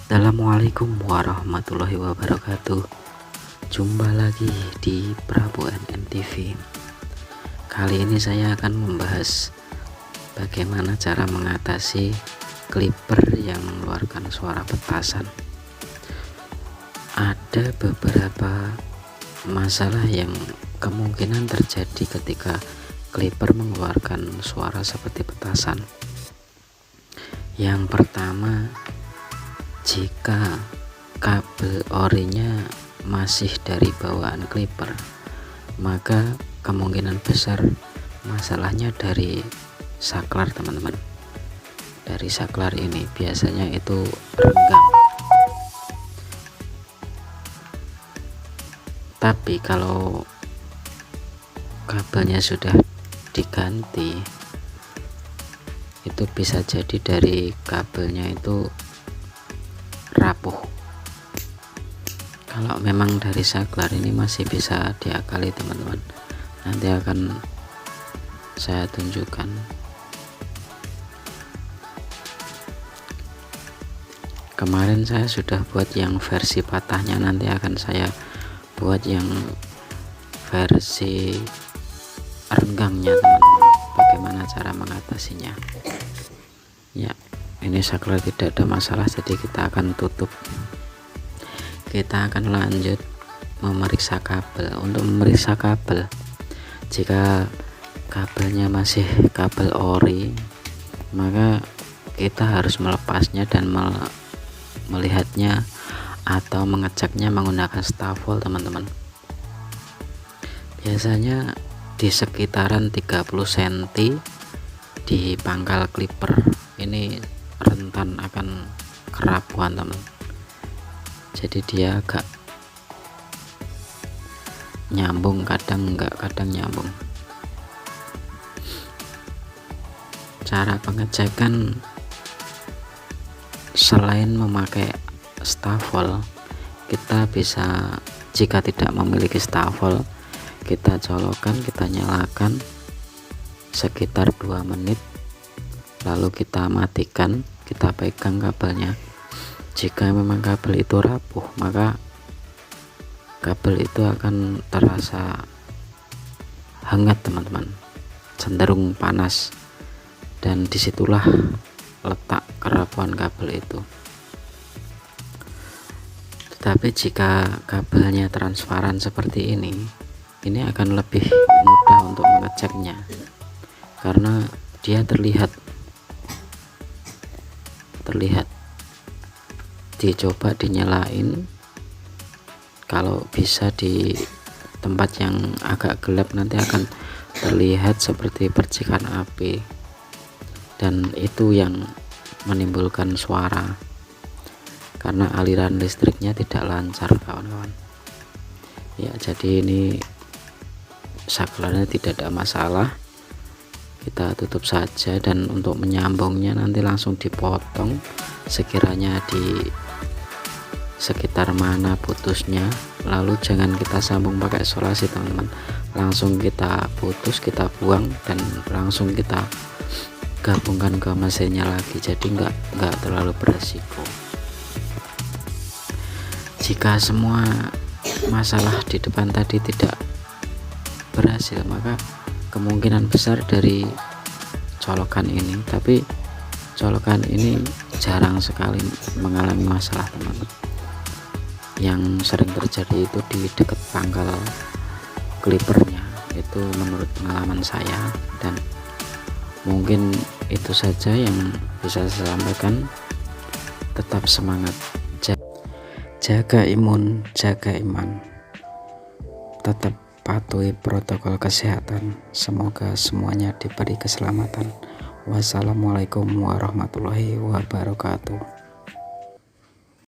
Assalamualaikum warahmatullahi wabarakatuh. Jumpa lagi di Prabu NNTV. Kali ini saya akan membahas bagaimana cara mengatasi clipper yang mengeluarkan suara petasan. Ada beberapa masalah yang kemungkinan terjadi ketika clipper mengeluarkan suara seperti petasan. Yang pertama, jika kabel orinya masih dari bawaan clipper, maka kemungkinan besar masalahnya dari saklar, teman-teman. Dari saklar ini biasanya itu renggang. Tapi kalau kabelnya sudah diganti, itu bisa jadi dari kabelnya itu rapuh. Kalau memang dari saklar ini masih bisa diakali, teman-teman. Nanti akan saya tunjukkan. Kemarin saya sudah buat yang versi patahnya, nanti akan saya buat yang versi renggangnya, teman-teman. Bagaimana cara mengatasinya? Ya, ini saklar tidak ada masalah, jadi kita akan tutup. Kita akan lanjut memeriksa kabel. Untuk memeriksa kabel, jika kabelnya masih kabel ori, maka kita harus melepasnya dan melihatnya atau mengeceknya menggunakan stafel, teman-teman. Biasanya di sekitaran 30 cm di pangkal clipper ini rentan akan kerapuan, teman. Jadi dia agak nyambung, kadang enggak, kadang nyambung. Cara pengecekan selain memakai stafel, kita bisa, jika tidak memiliki stafel, kita colokkan, kita nyalakan sekitar 2 menit, lalu kita matikan, kita pegang kabelnya. Jika memang kabel itu rapuh, maka kabel itu akan terasa hangat, teman-teman, cenderung panas, dan disitulah letak kerapuan kabel itu. Tetapi jika kabelnya transparan seperti ini akan lebih mudah untuk mengeceknya, karena dia terlihat dicoba dinyalain. Kalau bisa di tempat yang agak gelap, nanti akan terlihat seperti percikan api, dan itu yang menimbulkan suara karena aliran listriknya tidak lancar, kawan-kawan. Ya, jadi ini saklarnya tidak ada masalah, kita tutup saja. Dan untuk menyambungnya nanti langsung dipotong sekiranya di sekitar mana putusnya, lalu jangan kita sambung pakai isolasi, teman-teman. Langsung kita putus, kita buang, dan langsung kita gabungkan ke mesinnya lagi, jadi enggak terlalu beresiko. Jika semua masalah di depan tadi tidak berhasil, maka kemungkinan besar dari colokan ini, tapi colokan ini jarang sekali mengalami masalah, teman-teman. Yang sering terjadi itu di dekat pangkal clippernya, itu menurut pengalaman saya. Dan mungkin itu saja yang bisa saya sampaikan. Tetap semangat, jaga imun, jaga iman, tetap patuhi protokol kesehatan. Semoga semuanya diberi keselamatan. Wassalamualaikum warahmatullahi wabarakatuh.